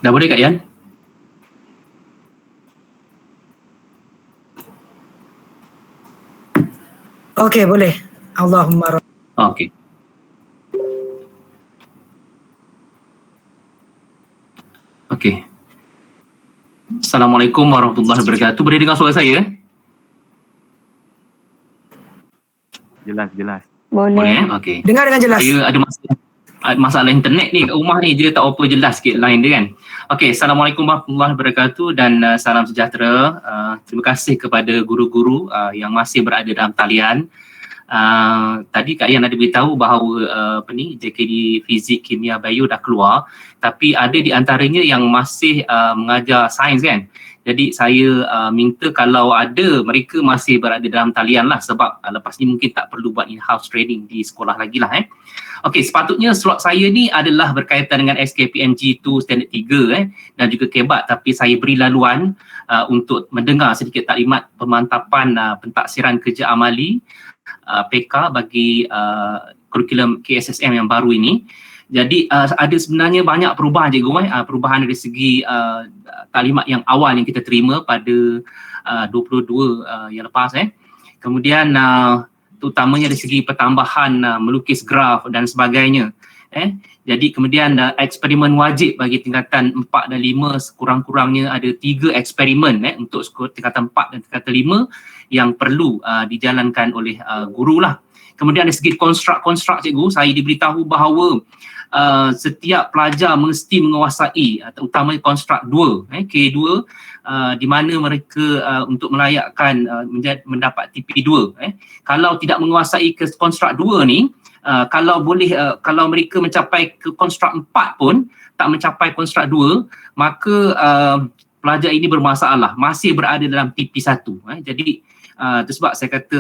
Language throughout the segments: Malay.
Dah boleh Kak Yan? Okey, boleh. Allahumma Okey. Okey. Assalamualaikum warahmatullahi wabarakatuh. Boleh dengar suara saya? Jelas. Boleh. Okey. dengar dengan jelas. Saya ada masalah internet ni kat rumah ni, dia tak apa jelas sikit line dia kan. Okey, Assalamualaikum warahmatullahi wabarakatuh dan salam sejahtera. Terima kasih kepada guru-guru yang masih berada dalam talian. Tadi Kak Yan ada beritahu bahawa JKD Fizik, Kimia, Bio dah keluar, tapi ada di antaranya yang masih mengajar sains kan. Jadi saya minta kalau ada mereka masih berada dalam talian lah, sebab lepas ni mungkin tak perlu buat in-house training di sekolah lagi lah. Okey, sepatutnya slot saya ni adalah berkaitan dengan SKPMG 2 Standard 3 dan juga KEBAT, tapi saya beri laluan untuk mendengar sedikit taklimat pemantapan pentaksiran kerja amali PK bagi kurikulum KSSM yang baru ini. Jadi ada sebenarnya banyak perubahan cikgu, perubahan dari segi taklimat yang awal yang kita terima pada 22 yang lepas. Kemudian terutamanya dari segi pertambahan melukis graf dan sebagainya. Jadi kemudian eksperimen wajib bagi tingkatan 4 dan 5, sekurang-kurangnya ada 3 eksperimen untuk tingkatan 4 dan tingkatan 5 yang perlu dijalankan oleh guru lah. Kemudian dari segi konstruk cikgu, saya diberitahu bahawa setiap pelajar mesti menguasai terutamanya konstruk 2, K2, di mana mereka untuk melayakkan mendapat TP2. Kalau tidak menguasai ke konstruk 2 ni, kalau boleh kalau mereka mencapai ke konstruk 4 pun tak mencapai konstruk 2, maka pelajar ini bermasalah, masih berada dalam TP1. Jadi itu sebab saya kata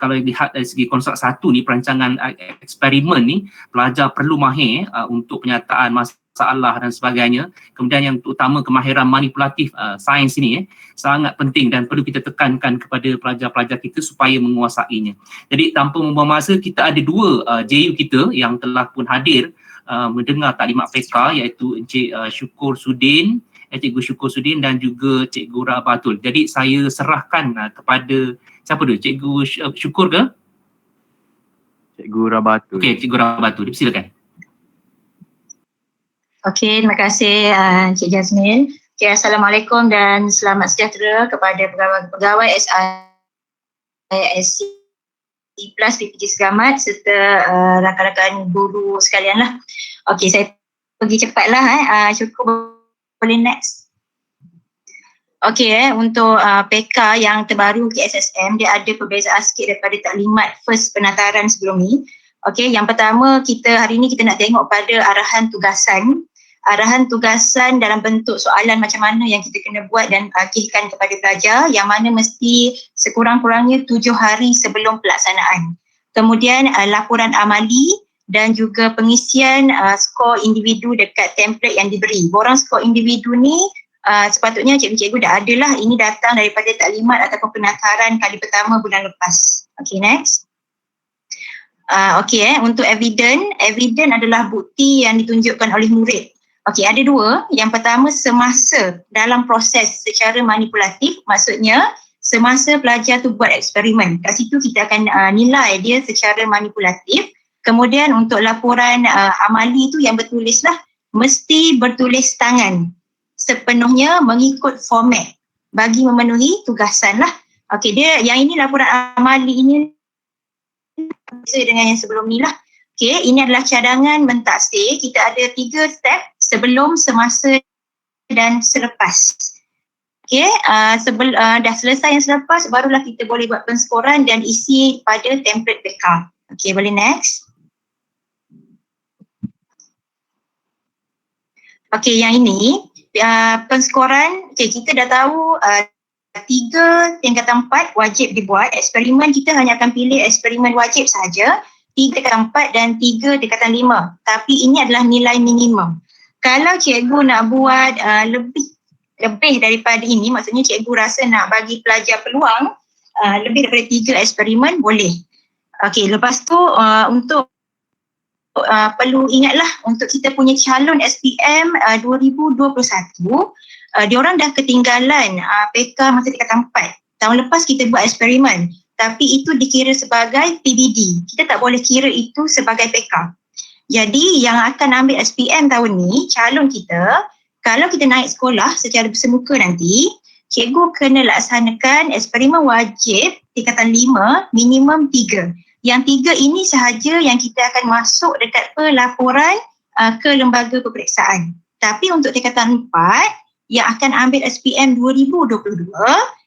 kalau lihat dari segi konstruk 1 ni, perancangan eksperimen ni, pelajar perlu mahir untuk penyataan masalah dan sebagainya. Kemudian yang utama kemahiran manipulatif sains ini sangat penting dan perlu kita tekankan kepada pelajar-pelajar kita supaya menguasainya. Jadi tanpa membuang masa, kita ada 2 JU kita yang telah pun hadir mendengar taklimat PK, iaitu Encik Cikgu Syukur Sudin dan juga Cikgu Rabatul. Jadi saya serahkan kepada siapa dulu? Cikgu Syukur ke? Cikgu Rabatul. Okey, Cikgu Rabatul. Silakan. Okey, terima kasih Cik Jasmine. Okay, Assalamualaikum dan selamat sejahtera kepada pegawai SISC Plus PPG Segamat serta rakan-rakan guru sekalian lah. Okey, saya pergi cepatlah. Syukur, boleh next. Okey, untuk PK yang terbaru KSSM, dia ada perbezaan sikit daripada taklimat first penataran sebelum ni. Okey, yang pertama, hari ni kita nak tengok pada arahan tugasan dalam bentuk soalan macam mana yang kita kena buat dan agihkan kepada pelajar, yang mana mesti sekurang-kurangnya 7 hari sebelum pelaksanaan. Kemudian laporan amali dan juga pengisian skor individu dekat template yang diberi. Borang skor individu ni sepatutnya cikgu-cikgu dah ada lah. Ini datang daripada taklimat ataupun penataran kali pertama bulan lepas. Okay, next. Untuk evidence adalah bukti yang ditunjukkan oleh murid. Okey, ada 2. Yang pertama, semasa dalam proses secara manipulatif, maksudnya semasa pelajar tu buat eksperimen. Kat situ kita akan nilai dia secara manipulatif. Kemudian untuk laporan amali tu yang bertulis lah, mesti bertulis tangan sepenuhnya mengikut format bagi memenuhi tugasan lah. Okey, dia yang ini laporan amali ini berbeza dengan yang sebelum ni lah. Okey, ini adalah cadangan mentaksir. Kita ada 3 step: sebelum, semasa dan selepas. Okey, dah selesai yang selepas, barulah kita boleh buat penskoran dan isi pada template PK. Okey, boleh next. Okey, yang ini penskoran. Okey, kita dah tahu 3 tingkatan 4 wajib dibuat. Eksperimen kita hanya akan pilih eksperimen wajib sahaja, 3 tingkatan 4 dan 3 tingkatan 5. Tapi ini adalah nilai minimum. Kalau cikgu nak buat lebih daripada ini, maksudnya cikgu rasa nak bagi pelajar peluang lebih daripada 3 eksperimen, boleh. Okey, lepas tu untuk perlu ingatlah untuk kita punya calon SPM 2021, diorang dah ketinggalan PK masa tingkatan 4. Tahun lepas kita buat eksperimen, tapi itu dikira sebagai PBD. Kita tak boleh kira itu sebagai PK. Jadi yang akan ambil SPM tahun ni, calon kita, kalau kita naik sekolah secara bersemuka nanti, cikgu kena laksanakan eksperimen wajib tingkatan 5, minimum 3. Yang 3 ini sahaja yang kita akan masuk dekat pelaporan ke lembaga peperiksaan. Tapi untuk tingkatan 4 yang akan ambil SPM 2022,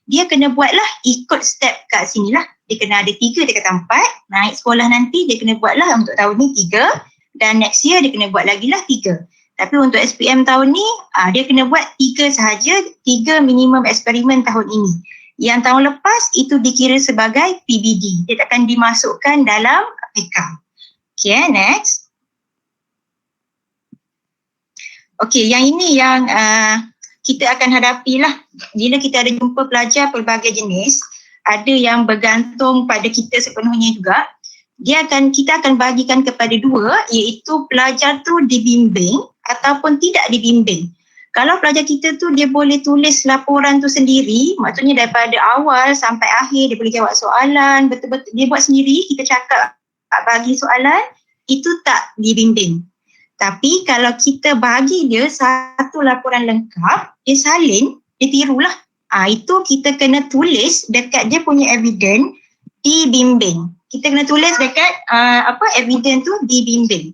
dia kena buatlah ikut step kat sini lah. Dia kena ada 3 tingkatan 4, naik sekolah nanti dia kena buatlah untuk tahun ni 3 dan next year dia kena buat lagi lah 3. Tapi untuk SPM tahun ni, dia kena buat 3 sahaja, 3 minimum eksperimen tahun ini. Yang tahun lepas itu dikira sebagai PBD. Dia takkan dimasukkan dalam PK. Okay, next. Okay, yang ini yang kita akan hadapilah bila kita ada jumpa pelajar pelbagai jenis. Ada yang bergantung pada kita sepenuhnya juga. Kita akan bagikan kepada 2, iaitu pelajar tu dibimbing ataupun tidak dibimbing. Kalau pelajar kita tu dia boleh tulis laporan tu sendiri, maksudnya daripada awal sampai akhir dia boleh jawab soalan, betul-betul dia buat sendiri, kita cakap bagi soalan, itu tak dibimbing. Tapi kalau kita bagi dia satu laporan lengkap, dia salin, dia tirulah. Itu kita kena tulis dekat dia punya evidence dibimbing. Kita kena tulis dekat evidence tu dibimbing.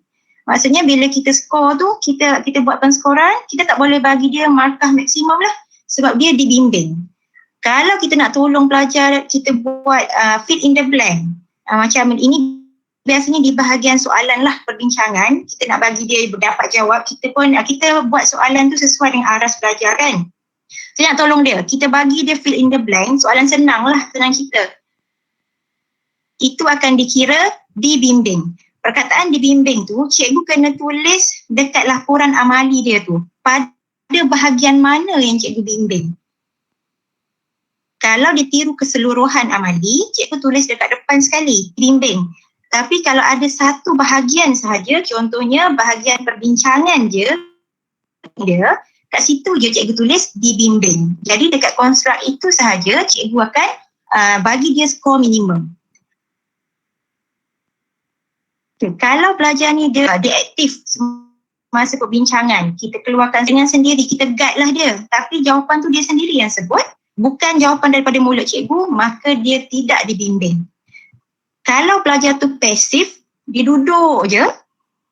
Maksudnya bila kita skor tu, kita buat penskoran, kita tak boleh bagi dia markah maksimum lah sebab dia dibimbing. Kalau kita nak tolong pelajar, kita buat fill in the blank. Macam ini biasanya di bahagian soalan lah perbincangan, kita nak bagi dia berdapat jawab, kita buat soalan tu sesuai dengan aras belajar kan. Kita nak tolong dia, kita bagi dia fill in the blank, soalan senang lah, senang kita. Itu akan dikira dibimbing. Perkataan dibimbing tu, cikgu kena tulis dekat laporan amali dia tu. Pada bahagian mana yang cikgu bimbing. Kalau dia tiru keseluruhan amali, cikgu tulis dekat depan sekali, bimbing. Tapi kalau ada satu bahagian sahaja, contohnya bahagian perbincangan dia, kat situ je cikgu tulis dibimbing. Jadi dekat konstruk itu sahaja, cikgu akan bagi dia skor minimum. Okay, kalau pelajar ni dia aktif masa perbincangan, kita keluarkan dengan sendiri, kita guide lah dia. Tapi jawapan tu dia sendiri yang sebut, bukan jawapan daripada mulut cikgu, maka dia tidak dibimbing. Kalau pelajar tu pasif, dia duduk je,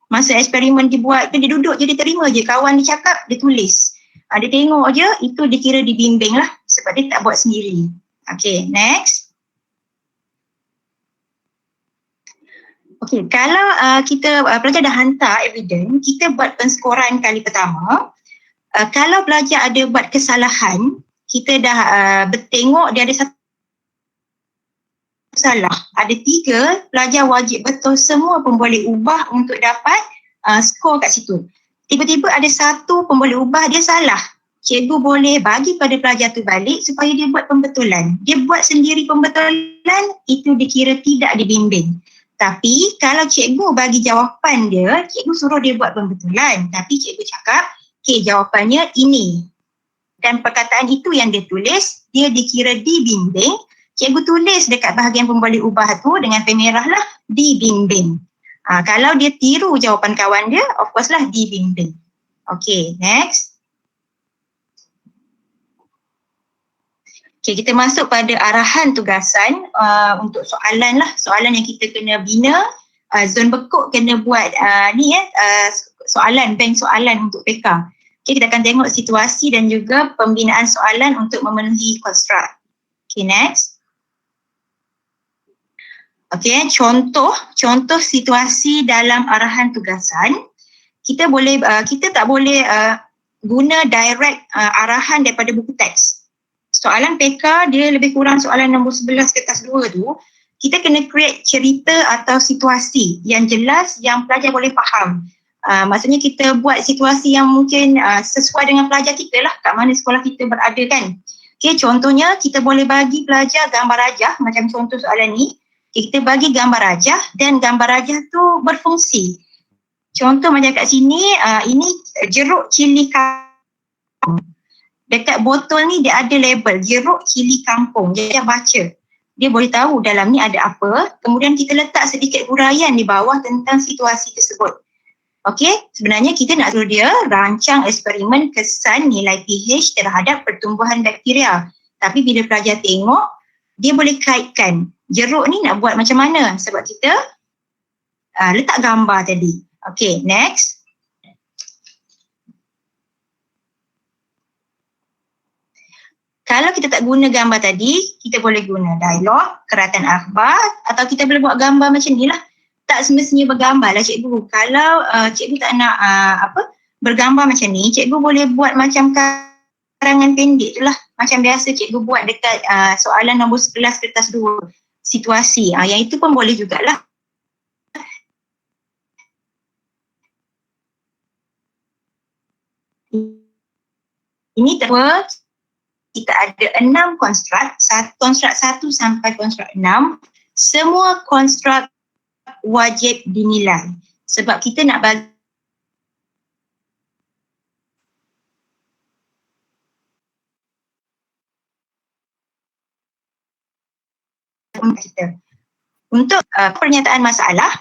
masa eksperimen dibuat tu dia duduk je, dia terima je, kawan dia cakap, dia tulis. Dia tengok je, itu dikira dibimbing lah sebab dia tak buat sendiri. Okay, next. Okay, kalau pelajar dah hantar evidence, kita buat penskoran kali pertama. Kalau pelajar ada buat kesalahan, kita dah bertengok dia ada satu salah. Ada 3, pelajar wajib betul semua pun boleh ubah untuk dapat skor kat situ. Tiba-tiba ada satu pun boleh ubah, dia salah. Cikgu boleh bagi pada pelajar tu balik supaya dia buat pembetulan. Dia buat sendiri pembetulan, itu dikira tidak dibimbing. Tapi kalau cikgu bagi jawapan dia, cikgu suruh dia buat pembetulan. Tapi cikgu cakap, okay, jawapannya ini. Dan perkataan itu yang dia tulis, dia dikira dibimbing. Cikgu tulis dekat bahagian pemboleh ubah tu dengan pen merah lah, dibimbing. Kalau dia tiru jawapan kawan dia, of course lah dibimbing. Okay, next. Okay, kita masuk pada arahan tugasan untuk soalan lah. Soalan yang kita kena bina. Zon Bekuk kena buat soalan, bank soalan untuk PK. Okay, kita akan tengok situasi dan juga pembinaan soalan untuk memenuhi konstruk. Okay, next. Okay, contoh situasi dalam arahan tugasan. Kita tak boleh guna direct arahan daripada buku teks. Soalan PK dia lebih kurang soalan nombor 11 kertas 2 tu, kita kena create cerita atau situasi yang jelas yang pelajar boleh faham. Maksudnya kita buat situasi yang mungkin sesuai dengan pelajar kita lah, kat mana sekolah kita berada kan. Okay, contohnya kita boleh bagi pelajar gambar rajah macam contoh soalan ni. Okay, kita bagi gambar rajah dan gambar rajah tu berfungsi. Contoh macam kat sini, ini jeruk cili kampung. Dekat botol ni dia ada label jeruk cili kampung. Dia baca. Dia boleh tahu dalam ni ada apa. Kemudian kita letak sedikit huraian di bawah tentang situasi tersebut. Okey, sebenarnya kita nak suruh dia rancang eksperimen kesan nilai pH terhadap pertumbuhan bakteria. Tapi bila pelajar tengok, dia boleh kaitkan jeruk ni nak buat macam mana sebab kita letak gambar tadi. Okey, next. Kalau kita tak guna gambar tadi, kita boleh guna dialog, keratan akhbar atau kita boleh buat gambar macam ni lah. Tak semestinya bergambar lah cikgu. Kalau cikgu tak nak bergambar macam ni, cikgu boleh buat macam karangan pendek tu lah. Macam biasa cikgu buat dekat soalan nombor 11 kertas 2. Situasi. Yang itu pun boleh jugalah. Ini terus kita ada 6 konstruk, konstruk 1 sampai konstruk 6. Semua konstruk wajib dinilai sebab kita nak bagi kita. Untuk pernyataan masalah,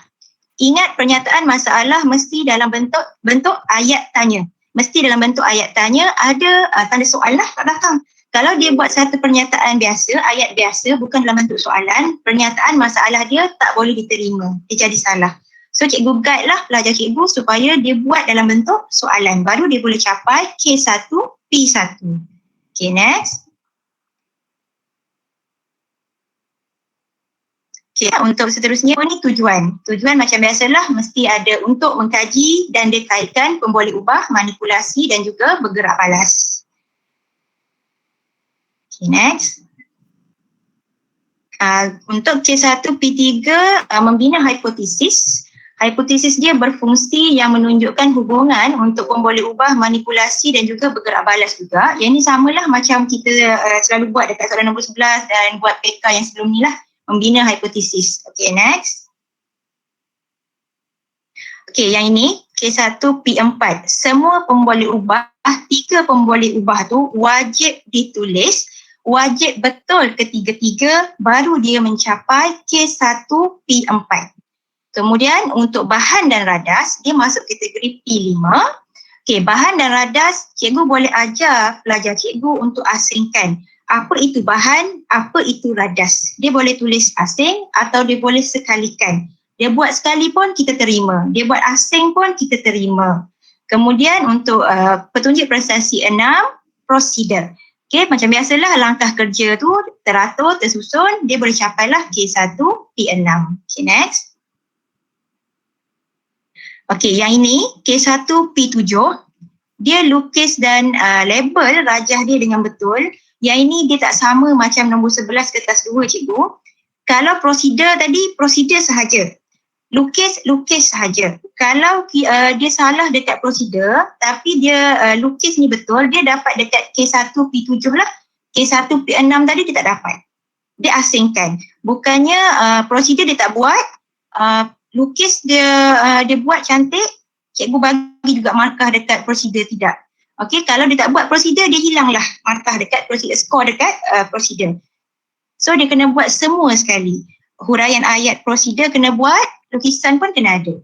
ingat pernyataan masalah mesti dalam bentuk ayat tanya. Mesti dalam bentuk ayat tanya ada tanda soalan lah kat belakang. Kalau dia buat satu pernyataan biasa, ayat biasa bukan dalam bentuk soalan, pernyataan masalah dia tak boleh diterima. Dia jadi salah. So cikgu guide lah pelajar cikgu supaya dia buat dalam bentuk soalan. Baru dia boleh capai K1, P1. Okay, next. Okay, untuk seterusnya ni tujuan. Tujuan macam biasalah mesti ada untuk mengkaji dan dikaitkan pemboleh ubah, manipulasi dan juga bergerak balas. Okay, next. Untuk C1 P3 membina hipotesis. Hipotesis dia berfungsi yang menunjukkan hubungan untuk pemboleh ubah, manipulasi dan juga bergerak balas juga. Yang ni samalah macam kita selalu buat dekat soalan nombor 11 dan buat PK yang sebelum ni lah. Membina hipotesis. Okay, next. Okay, yang ini K1 P4. Semua pemboleh ubah, 3 pemboleh ubah tu wajib ditulis, wajib betul ketiga-tiga baru dia mencapai K1 P4. Kemudian untuk bahan dan radas, dia masuk kategori P5. Okay, bahan dan radas, cikgu boleh ajar pelajar cikgu untuk asingkan. Apa itu bahan, apa itu radas. Dia boleh tulis asing atau dia boleh sekalikan. Dia buat sekali pun kita terima. Dia buat asing pun kita terima. Kemudian untuk petunjuk prestasi 6, prosedur. Okay, macam biasalah langkah kerja tu teratur, tersusun. Dia boleh capailah K1, P6. Okay, next. Okay, yang ini K1, P7. Dia lukis dan label rajah dia dengan betul. Yang ini dia tak sama macam nombor 11 kertas 2 cikgu. Kalau prosedur tadi, prosedur sahaja. Lukis sahaja. Kalau dia salah dekat prosedur, tapi dia lukis ni betul, dia dapat dekat K1 P7 lah. K1 P6 tadi dia tak dapat. Dia asingkan. Bukannya prosedur dia tak buat, lukis dia buat cantik, cikgu bagi juga markah dekat prosedur tidak. Okey, kalau dia tak buat prosedur, dia hilanglah markah dekat prosedur, skor dekat prosedur. So dia kena buat semua sekali. Huraian ayat prosedur kena buat, lukisan pun kena ada.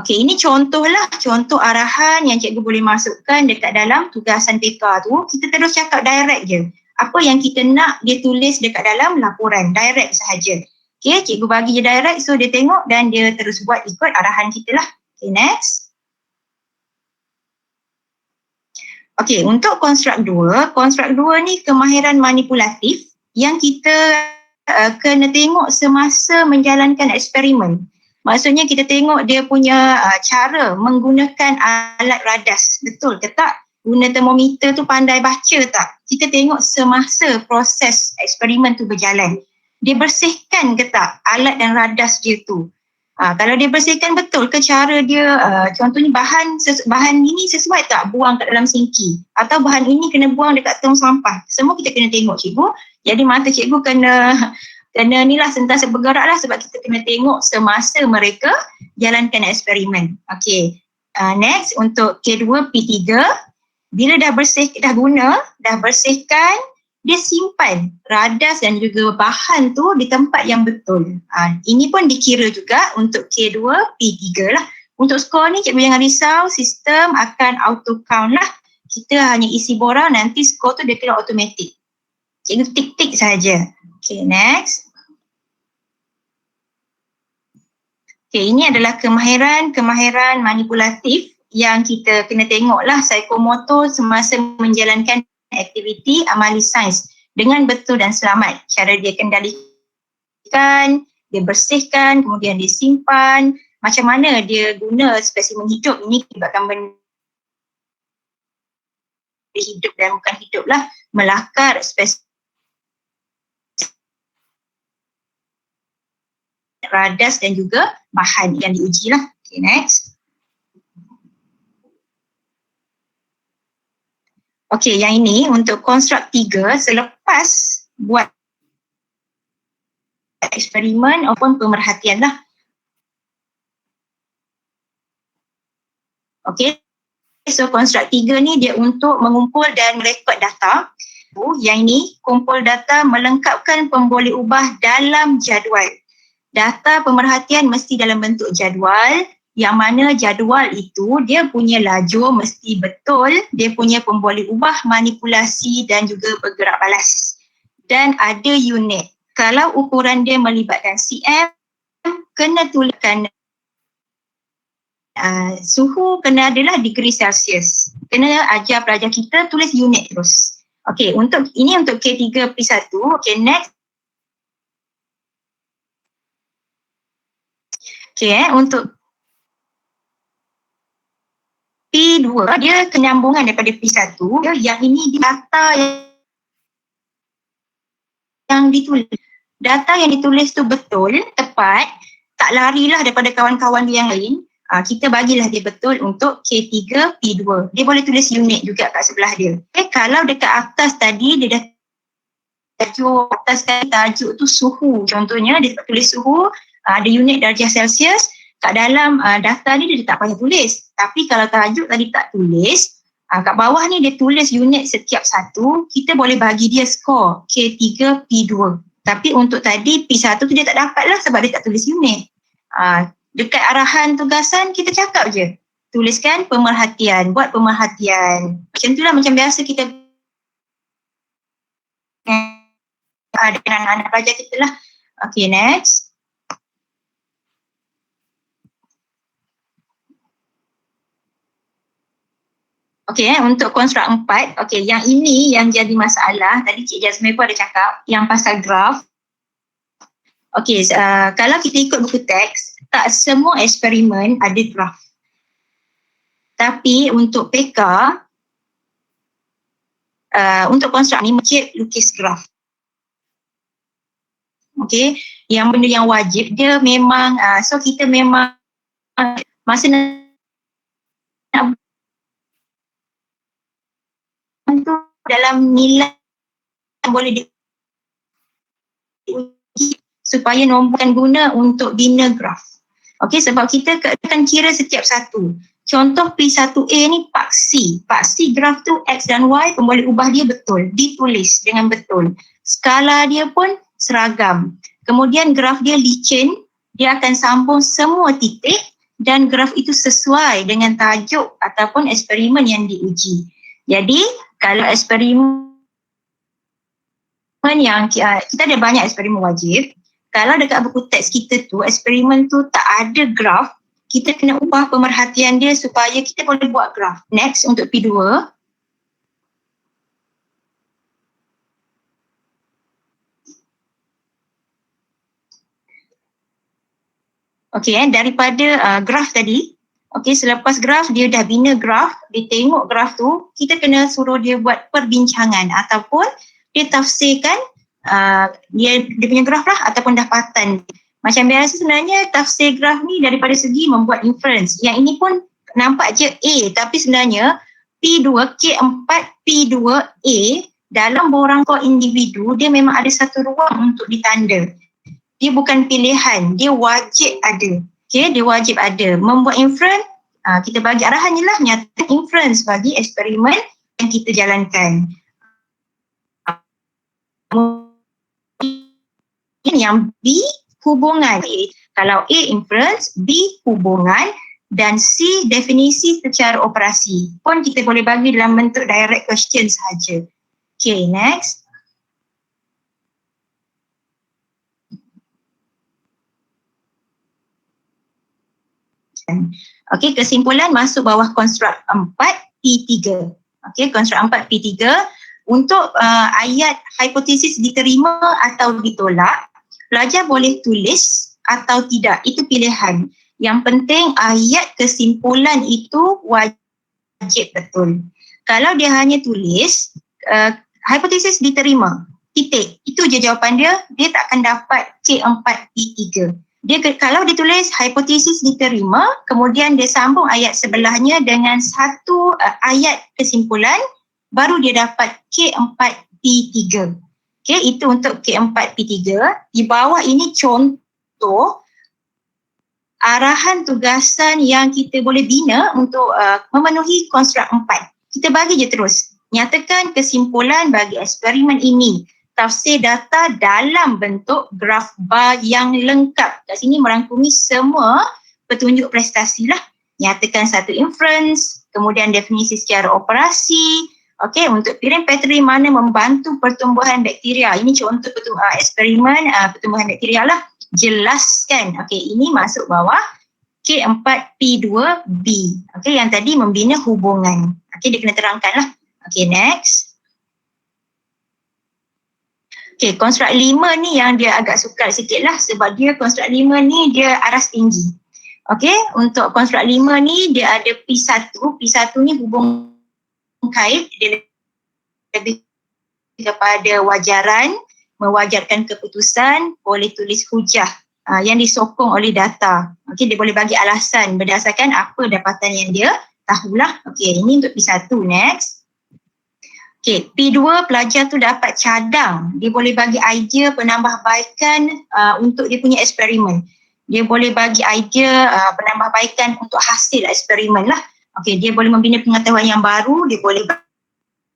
Okey, ini contohlah, contoh arahan yang cikgu boleh masukkan dekat dalam tugasan PK tu. Kita terus cakap direct je. Apa yang kita nak dia tulis dekat dalam laporan, direct sahaja. Okey, cikgu bagi je direct, so dia tengok dan dia terus buat ikut arahan kita lah. Okay, next. Okey, untuk konstruk 2 ni kemahiran manipulatif yang kita kena tengok semasa menjalankan eksperimen. Maksudnya kita tengok dia punya cara menggunakan alat radas. Betul ke tak? Guna termometer tu pandai baca tak? Kita tengok semasa proses eksperimen tu berjalan. Dia bersihkan ke tak alat dan radas dia tu? Kalau dia bersihkan betul ke cara dia, contohnya bahan ini sesuai tak buang kat dalam sinki, atau bahan ini kena buang dekat tong sampah. Semua kita kena tengok cikgu. Jadi mata cikgu kena ni lah sentiasa bergerak lah sebab kita kena tengok semasa mereka jalankan eksperimen. Okey, Next untuk K2 P3, bila dah bersihkan, dia simpan radas dan juga bahan tu di tempat yang betul. Ini pun dikira juga untuk K2 P3 lah. Untuk skor ni cikgu jangan risau, sistem akan auto count lah. Kita hanya isi borang, nanti skor tu dia keluar automatik. Cikgu tik-tik saja. Okay, next. Okay, ini adalah kemahiran manipulatif yang kita kena tengoklah psikomotor semasa menjalankan aktiviti amali sains dengan betul dan selamat. Cara dia kendalikan, dia bersihkan, kemudian dia simpan, macam mana dia guna spesimen hidup ini akibatkan benda hidup dan bukan hidup lah, melakar spesimen radas dan juga bahan yang diuji lah. Okay, next. Okay, yang ini untuk konstruk 3 selepas buat eksperimen ataupun pemerhatian lah. Okay, so konstruk 3 ni dia untuk mengumpul dan merekod data. Yang ini kumpul data melengkapkan pemboleh ubah dalam jadual. Data pemerhatian mesti dalam bentuk jadual, yang mana jadual itu dia punya lajur mesti betul, dia punya pemboleh ubah, manipulasi dan juga bergerak balas. Dan ada unit. Kalau ukuran dia melibatkan cm, kena tuliskan suhu kena adalah degree Celsius. Kena ajar pelajar kita tulis unit terus. Okey, untuk K3 P1. Okey, next. Okey, untuk P2 dia kenyambungan daripada P1. Yang ini data yang ditulis. Data yang ditulis tu betul, tepat, tak larilah daripada kawan-kawan dia yang lain. Kita bagilah dia betul untuk K3 P2. Dia boleh tulis unit juga kat sebelah dia. Okay, kalau dekat atas tadi dia dah tajuk, atas tadi tajuk tu suhu. Contohnya dia tulis suhu, ada unit darjah Celsius. Kat dalam daftar ni dia tak payah tulis. Tapi kalau tajuk tadi tak tulis, kat bawah ni dia tulis unit setiap satu, kita boleh bagi dia skor K3 P2. Tapi untuk tadi P1 tu dia tak dapat lah sebab dia tak tulis unit. Dekat arahan tugasan kita cakap je, tuliskan pemerhatian, buat pemerhatian. Macam itulah macam biasa kita dengan anak-anak pelajar kita lah. Okay, next. Okay, untuk konstruk 4, okay, yang ini yang jadi masalah, tadi Cik Jasmine pun ada cakap, yang pasal graf. Okay, kalau kita ikut buku teks, tak semua eksperimen ada graf. Tapi untuk PK, untuk konstruk ni Cik lukis graf. Okay, yang benda yang wajib, dia memang, so kita memang masa nak tu dalam nilai boleh diuji supaya nombor guna untuk bina graf. Okey, sebab kita akan kira setiap satu. Contoh P1A ni paksi. Paksi graf tu X dan Y, pemboleh ubah dia betul. Ditulis dengan betul. Skala dia pun seragam. Kemudian graf dia licin, dia akan sambung semua titik dan graf itu sesuai dengan tajuk ataupun eksperimen yang diuji. Jadi, kalau eksperimen yang kita ada banyak eksperimen wajib, kalau dekat buku teks kita tu, eksperimen tu tak ada graf, kita kena ubah pemerhatian dia supaya kita boleh buat graf. Next, untuk P2. Okey, daripada graf tadi, okey, selepas graf, dia dah bina graf, dia tengok graf tu, kita kena suruh dia buat perbincangan ataupun dia tafsirkan dia punya graf lah ataupun dapatan. Macam biasa sebenarnya tafsir graf ni daripada segi membuat inference. Yang ini pun nampak je A, tapi sebenarnya P2, K4, P2A dalam borang kod individu, dia memang ada satu ruang untuk ditanda. Dia bukan pilihan, dia wajib ada. Okay, dia wajib ada. Membuat inference, Kita bagi arahan je lah, nyatakan inference bagi eksperimen yang kita jalankan. Yang B hubungan. Kalau A inference, B hubungan, dan C definisi secara operasi. Pun kita boleh bagi dalam bentuk direct question sahaja. Okay, next. Okay, kesimpulan masuk bawah konstruk 4P3. Okay, konstruk 4P3 untuk ayat hipotesis diterima atau ditolak, pelajar boleh tulis atau tidak, itu pilihan. Yang penting ayat kesimpulan itu wajib betul. Kalau dia hanya tulis, hipotesis diterima, titik, itu je jawapan dia, dia tak akan dapat K4P3. Dia kalau ditulis hipotesis diterima, kemudian dia sambung ayat sebelahnya dengan satu ayat kesimpulan, baru dia dapat K4P3. Okay, itu untuk K4P3. Di bawah ini contoh arahan tugasan yang kita boleh bina untuk memenuhi konstruk 4. Kita bagi je terus. Nyatakan kesimpulan bagi eksperimen ini. Tafsir data dalam bentuk graf bar yang lengkap. Kat sini merangkumi semua petunjuk prestasi lah. Nyatakan satu inference, kemudian definisi secara operasi. Okey, untuk piring Petri mana membantu pertumbuhan bakteria. Ini contoh eksperimen pertumbuhan bakteria lah. Jelaskan. Okey, ini masuk bawah K4P2B. Okey, yang tadi membina hubungan. Okey, dia kena terangkan lah. Okey, next. Okey, konstruk 5 ni yang dia agak sukar sikit lah sebab dia konstruk 5 ni dia aras tinggi. Okey, untuk konstruk 5 ni dia ada P1. P1 ni hubung kait, dia lebih kepada wajaran, mewajarkan keputusan, boleh tulis hujah yang disokong oleh data. Okey, dia boleh bagi alasan berdasarkan apa dapatan yang dia tahulah. Okey, ini untuk P1. Next. Okey, P2 pelajar tu dapat cadang. Dia boleh bagi idea penambahbaikan untuk dia punya eksperimen. Dia boleh bagi idea penambahbaikan untuk hasil eksperimen lah. Okey, dia boleh membina pengetahuan yang baru, dia boleh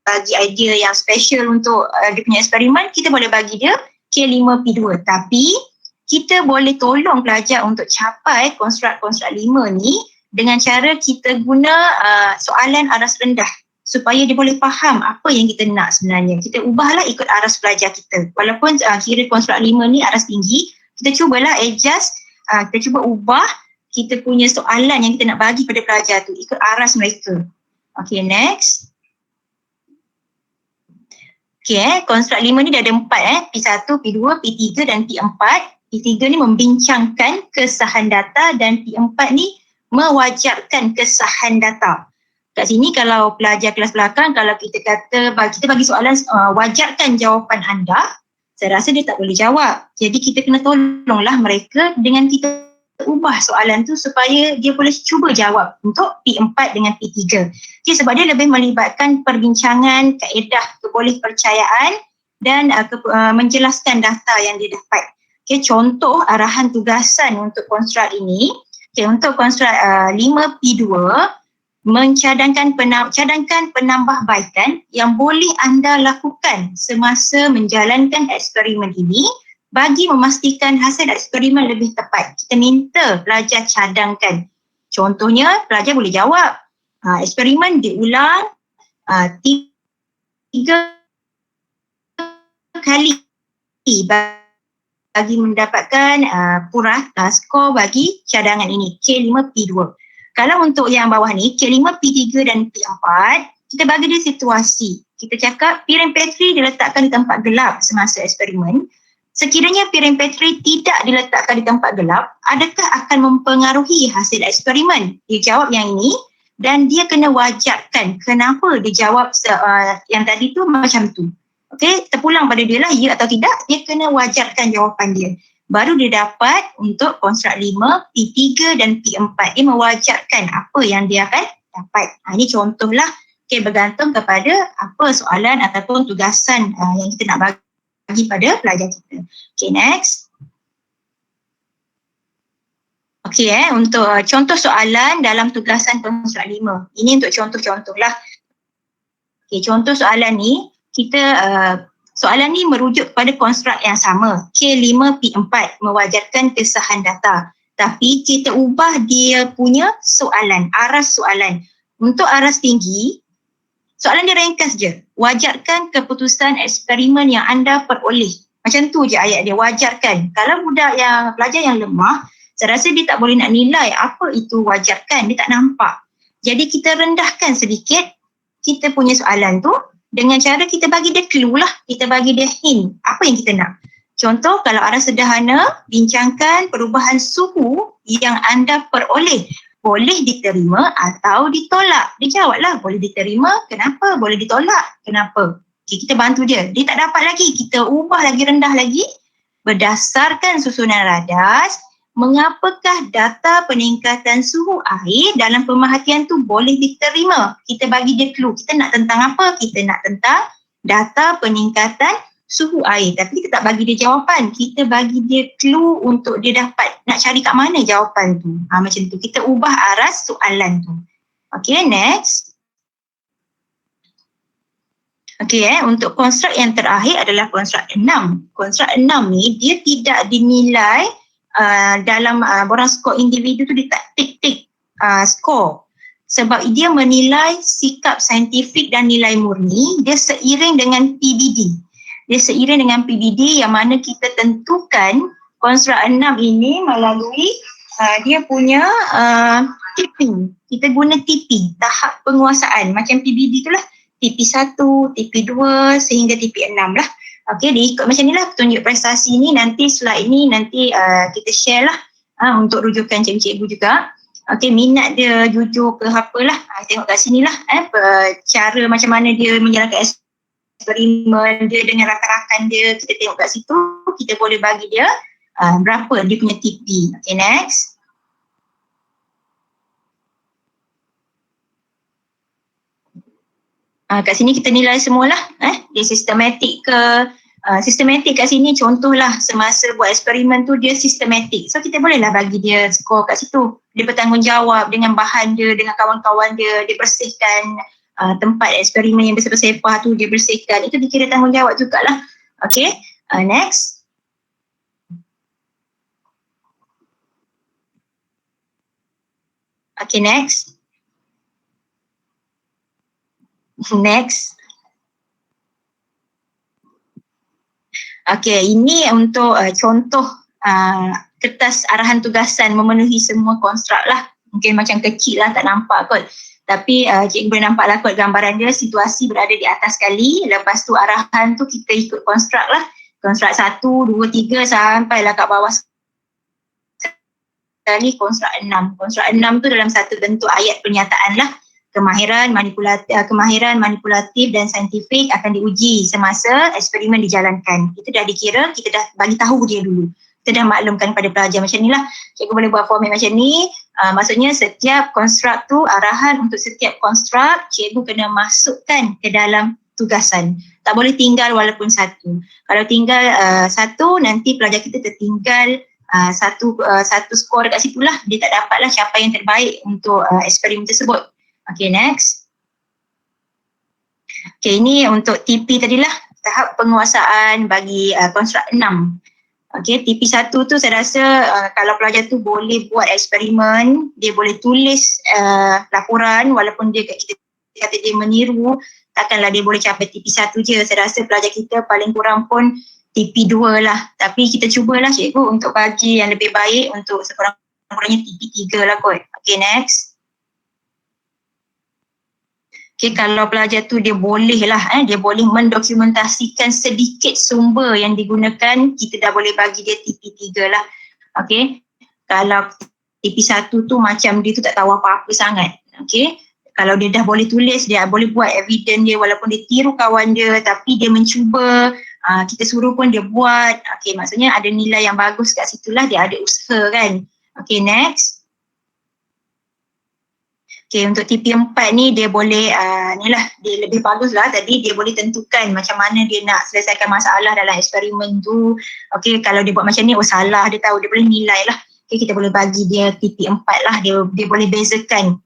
bagi idea yang special untuk dia punya eksperimen, kita boleh bagi dia K5P2. Tapi kita boleh tolong pelajar untuk capai konstruk-konstruk 5 ni dengan cara kita guna soalan aras rendah supaya dia boleh faham apa yang kita nak sebenarnya. Kita ubahlah ikut aras pelajar kita. Walaupun kira konstruk 5 ni aras tinggi, kita cubalah adjust, kita cuba ubah kita punya soalan yang kita nak bagi pada pelajar tu ikut aras mereka. Okay, next. Okay, konstruk 5 ni dah ada 4 P1, P2, P3 dan P4. P3 ni membincangkan kesahan data dan P4 ni mewajarkan kesahan data. Kat sini kalau pelajar kelas belakang, kalau kita kata kita bagi soalan wajarkan jawapan anda, saya rasa dia tak boleh jawab. Jadi kita kena tolonglah mereka dengan kita ubah soalan tu supaya dia boleh cuba jawab untuk P4 dengan P3. Okay, sebab dia lebih melibatkan perbincangan, kaedah kebolehpercayaan dan menjelaskan data yang dia dapat. Okay, contoh arahan tugasan untuk konstruk ini. Okay, untuk konstruk 5P2, cadangkan penambahbaikan yang boleh anda lakukan semasa menjalankan eksperimen ini bagi memastikan hasil eksperimen lebih tepat. Kita minta pelajar cadangkan. Contohnya, pelajar boleh jawab. Eksperimen diulang 3 kali bagi mendapatkan skor bagi cadangan ini, K5P2. Kalau untuk yang bawah ni, K5P3 dan P4, kita bagi dia situasi. Kita cakap piring Petri diletakkan di tempat gelap semasa eksperimen. Sekiranya piring Petri tidak diletakkan di tempat gelap, adakah akan mempengaruhi hasil eksperimen? Dia jawab yang ini dan dia kena wajarkan kenapa dia jawab yang tadi tu macam tu. Okey, terpulang pada dia lah, ya atau tidak, dia kena wajarkan jawapan dia. Baru dia dapat untuk konstruk 5, P3 dan P4. Dia mewajarkan apa yang dia akan dapat. Ini contohlah, okay, bergantung kepada apa soalan ataupun tugasan yang kita nak bagi pada pelajar kita. Okay, next. Okey untuk contoh soalan dalam tugasan konstruk 5. Ini untuk contoh-contoh lah. Okey, contoh soalan ni kita soalan ni merujuk kepada konstruk yang sama. K5P4 mewajarkan kesahan data. Tapi kita ubah dia punya soalan, aras soalan. Untuk aras tinggi, soalan dia ringkas je. Wajarkan keputusan eksperimen yang anda peroleh. Macam tu je ayat dia, wajarkan. Kalau pelajar yang lemah, saya rasa dia tak boleh nak nilai apa itu wajarkan, dia tak nampak. Jadi kita rendahkan sedikit kita punya soalan tu dengan cara kita bagi dia clue lah, kita bagi dia hint apa yang kita nak. Contoh kalau aras sederhana, bincangkan perubahan suhu yang anda peroleh. Boleh diterima atau ditolak. Dia jawablah, boleh diterima, kenapa? Boleh ditolak, kenapa? Okay, kita bantu dia. Dia tak dapat lagi, kita ubah lagi, rendah lagi. Berdasarkan susunan radas, mengapakah data peningkatan suhu air dalam pemerhatian tu boleh diterima? Kita bagi dia clue. Kita nak tentang apa? Kita nak tentang data peningkatan suhu air. Tapi kita tak bagi dia jawapan. Kita bagi dia clue untuk dia dapat nak cari kat mana jawapan tu. Macam tu. Kita ubah aras soalan tu. Okay, next. Okay, untuk konstruk yang terakhir adalah konstruk 6. Konstruk 6 ni dia tidak dinilai dalam borang skor individu tu, dia tak tik-tik skor. Sebab dia menilai sikap saintifik dan nilai murni, dia seiring dengan PBD. Dia seiring dengan PBD yang mana kita tentukan konstruk 6 ini melalui dia punya tipping. Kita guna TP, tahap penguasaan. Macam PBD tu lah, TP1, TP2 sehingga TP6 lah. Okey, dia ikut macam ni lah petunjuk prestasi ni. Nanti slide ni nanti kita share lah untuk rujukan cikgu-cikgu juga. Okey, minat dia jujur ke apalah. Tengok kat sini lah cara macam mana dia menjalankan eksperimen dia dengan rakan-rakan dia. Kita tengok kat situ, kita boleh bagi dia berapa dia punya TP. Okay, next. Kat sini kita nilai semualah. Dia sistematik ke, sistematik kat sini contohlah semasa buat eksperimen tu dia sistematik. So kita bolehlah bagi dia skor kat situ. Dia bertanggungjawab dengan bahan dia, dengan kawan-kawan dia, dia bersihkan tempat eksperimen yang bersepah-sepah tu dia bersihkan. Itu dikira tanggungjawab jugalah. Okay, next. Okay, next. Next. Okay, ini untuk contoh kertas arahan tugasan memenuhi semua konstruk lah. Mungkin macam kecil lah, tak nampak kot. Tapi cikgu boleh nampak lah kot gambaran dia, situasi berada di atas sekali. Lepas tu arahan tu kita ikut konstruk lah. Konstruk 1, 2, 3 sampailah kat bawah sekali konstruk 6. Konstruk 6 tu dalam satu bentuk ayat pernyataan lah. Kemahiran manipulatif dan saintifik akan diuji semasa eksperimen dijalankan. Itu dah dikira, kita dah bagi tahu dia dulu. Kita dah maklumkan pada pelajar macam ni lah. Cikgu boleh buat format macam ni. Maksudnya setiap konstruk tu, arahan untuk setiap konstruk, cikgu kena masukkan ke dalam tugasan. Tak boleh tinggal walaupun satu. Kalau tinggal satu, nanti pelajar kita tertinggal satu skor dekat situ lah. Dia tak dapatlah capaian yang terbaik untuk eksperimen tersebut. Okay, next. Okay, ini untuk TP tadilah, tahap penguasaan bagi konstruk 6. Okay, TP1 tu saya rasa kalau pelajar tu boleh buat eksperimen, dia boleh tulis laporan walaupun dia kita kata dia meniru, takkanlah dia boleh capai TP1 je. Saya rasa pelajar kita paling kurang pun TP2 lah. Tapi kita cubalah cikgu untuk bagi yang lebih baik untuk sekurang-kurangnya TP3 lah kot. Okay, next. Okay, kalau pelajar tu dia boleh lah, dia boleh mendokumentasikan sedikit sumber yang digunakan, kita dah boleh bagi dia TP3 lah. Okay, kalau TP1 tu macam dia tu tak tahu apa-apa sangat. Okay, kalau dia dah boleh tulis, dia boleh buat evidence dia walaupun dia tiru kawan dia, tapi dia mencuba, kita suruh pun dia buat. Okay, maksudnya ada nilai yang bagus kat situlah, dia ada usaha kan. Okay, next. Okay, untuk TP4 ni dia boleh, ni lah, dia lebih bagus lah tadi, dia boleh tentukan macam mana dia nak selesaikan masalah dalam eksperimen tu. Okay, kalau dia buat macam ni, salah, dia tahu, dia boleh nilai lah. Okay, kita boleh bagi dia TP4 lah, dia boleh bezakan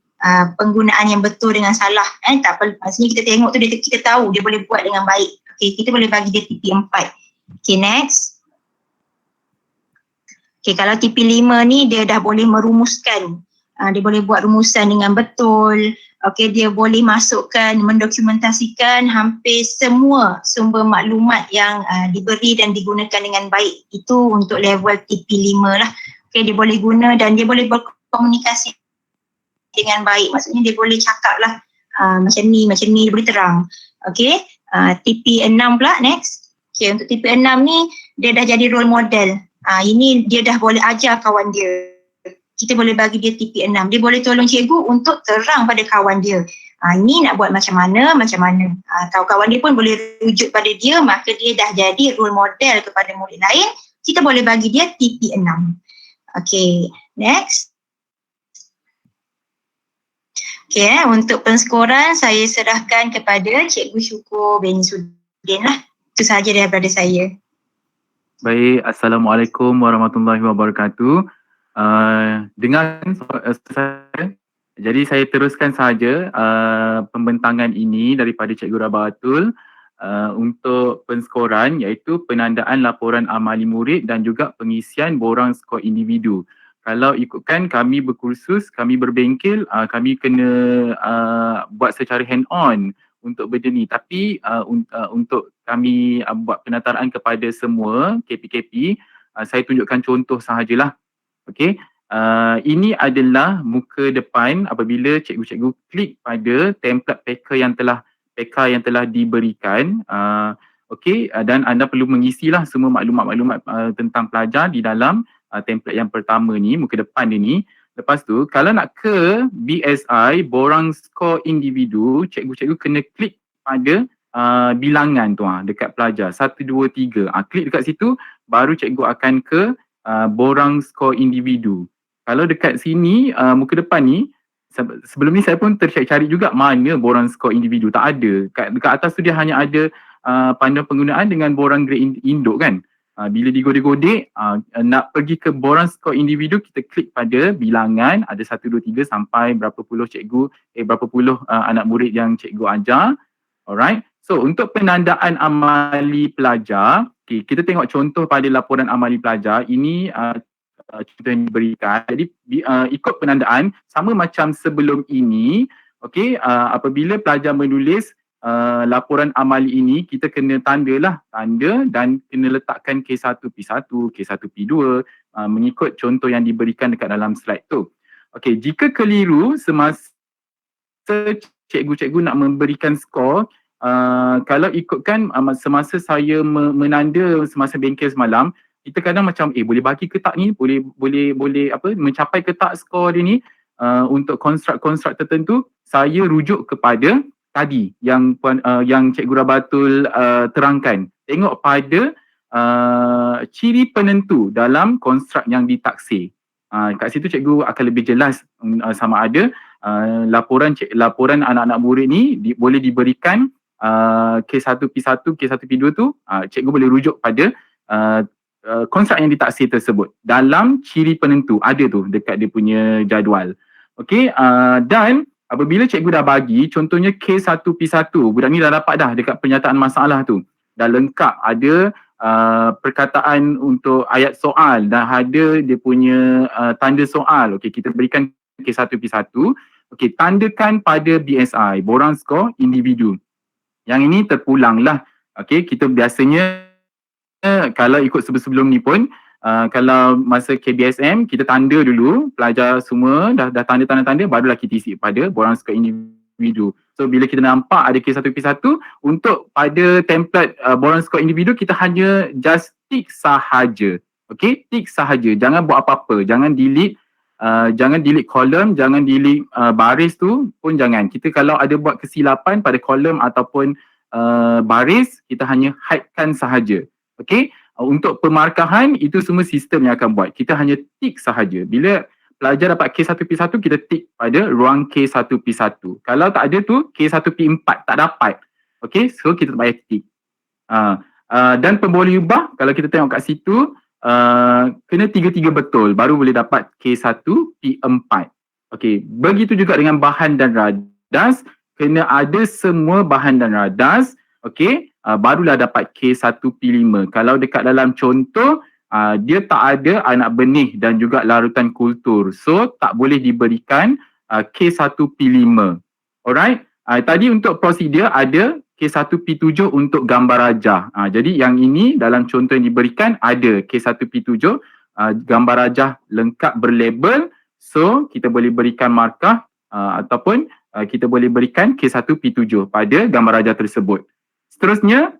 penggunaan yang betul dengan salah. Tak perlu, maksudnya kita tengok tu kita tahu dia boleh buat dengan baik. Okay, kita boleh bagi dia TP4. Okay, next. Okay, kalau TP5 ni dia dah boleh merumuskan. Dia boleh buat rumusan dengan betul. Okay, dia boleh masukkan, mendokumentasikan hampir semua sumber maklumat yang diberi dan digunakan dengan baik. Itu untuk level TP5 lah. Okay, dia boleh guna dan dia boleh berkomunikasi dengan baik. Maksudnya dia boleh cakap lah macam ni, dia boleh terang. Okay, TP6 pula next. Okay, untuk TP6 ni dia dah jadi role model. Ini dia dah boleh ajar kawan dia. Kita boleh bagi dia TP6. Dia boleh tolong cikgu untuk terang pada kawan dia. Ini nak buat macam mana. Kalau kawan dia pun boleh rujuk pada dia, maka dia dah jadi role model kepada murid lain. Kita boleh bagi dia TP6. Okay, next. Okay, untuk penskoran saya serahkan kepada Cikgu Syukur bin Sudin lah. Itu sahaja daripada saya. Baik, Assalamualaikum warahmatullahi wabarakatuh. Dengan saya, jadi saya teruskan sahaja pembentangan ini daripada Cikgu Rabatul untuk penskoran, iaitu penandaan laporan amali murid dan juga pengisian borang skor individu. Kalau ikutkan kami berkursus, kami berbengkel, kami kena buat secara hand-on untuk benda ni. Tapi untuk kami buat penataraan kepada semua KP-KP, saya tunjukkan contoh sahajalah. Okey, ini adalah muka depan apabila cikgu-cikgu klik pada template packer yang telah diberikan. Okey, dan anda perlu mengisilah semua maklumat-maklumat tentang pelajar di dalam template yang pertama ni, muka depan dia ni. Lepas tu, kalau nak ke BSI, borang skor individu, cikgu-cikgu kena klik pada bilangan tu dekat pelajar 1, 2, 3. Klik dekat situ, baru cikgu akan ke borang skor individu. Kalau dekat sini, muka depan ni, sebelum ni saya pun tercari juga mana borang skor individu. Tak ada. Dekat atas tu dia hanya ada panduan penggunaan dengan borang grade induk kan. Bila digodek-godek, nak pergi ke borang skor individu, kita klik pada bilangan, ada 1, 2, 3 sampai berapa puluh anak murid yang cikgu ajar. Alright. So untuk penandaan amali pelajar, okay, kita tengok contoh pada laporan amali pelajar. Ini contoh yang diberikan. Jadi ikut penandaan sama macam sebelum ini. Okay, apabila pelajar menulis laporan amali ini, kita kena tanda dan kena letakkan K1P1, K1P2 mengikut contoh yang diberikan dekat dalam slide tu. Okay, jika keliru semasa cikgu-cikgu nak memberikan skor, kalau ikutkan semasa saya menanda semasa bengkel semalam, kita kadang macam boleh bagi ke tak ni, boleh mencapai ke tak skor dia ni. Untuk konstruk tertentu, saya rujuk kepada tadi yang Cikgu Rabatul terangkan. Tengok pada ciri penentu dalam konstruk yang ditaksir. Kat situ cikgu akan lebih jelas sama ada laporan anak-anak murid ni boleh diberikan K1P1, K1P2 tu, cikgu boleh rujuk pada konstruk yang ditaksir tersebut. Dalam ciri penentu, ada tu dekat dia punya jadual. Okey, dan apabila cikgu dah bagi, contohnya K1P1, budak ni dah dapat dah dekat pernyataan masalah tu. Dah lengkap, ada perkataan untuk ayat soal, dah ada dia punya tanda soal. Okey, kita berikan K1P1. Okey, tandakan pada BSI, borang skor individu. Yang ini terpulang lah. Okay, kita biasanya kalau ikut sebelum ni pun, kalau masa KBSM, kita tanda dulu, pelajar semua dah tanda, barulah kita isi pada borang skor individu. So bila kita nampak ada K1P1, untuk pada template borang skor individu, kita hanya just tick sahaja. Okay, tick sahaja. Jangan buat apa-apa. Jangan delete kolom, jangan delete baris tu pun jangan. Kita kalau ada buat kesilapan pada kolom ataupun baris, kita hanya hidekan sahaja. Okey, untuk pemarkahan itu semua sistem yang akan buat. Kita hanya tick sahaja. Bila pelajar dapat K1P1, kita tick pada ruang K1P1. Kalau tak ada tu, K1P4 tak dapat. Okey, so kita tak payah tick. Dan pemboleh ubah, kalau kita tengok kat situ, kena 3-3 betul baru boleh dapat K1 P4. Okey, begitu juga dengan bahan dan radas, kena ada semua bahan dan radas, okey, barulah dapat K1 P5. Kalau dekat dalam contoh dia tak ada anak benih dan juga larutan kultur, so tak boleh diberikan K1 P5. Alright, tadi untuk prosedur ada K1 P7 untuk gambar rajah. Jadi yang ini dalam contoh yang diberikan ada K1 P7, gambar rajah lengkap berlabel, so kita boleh berikan markah ataupun kita boleh berikan K1 P7 pada gambar rajah tersebut. Seterusnya,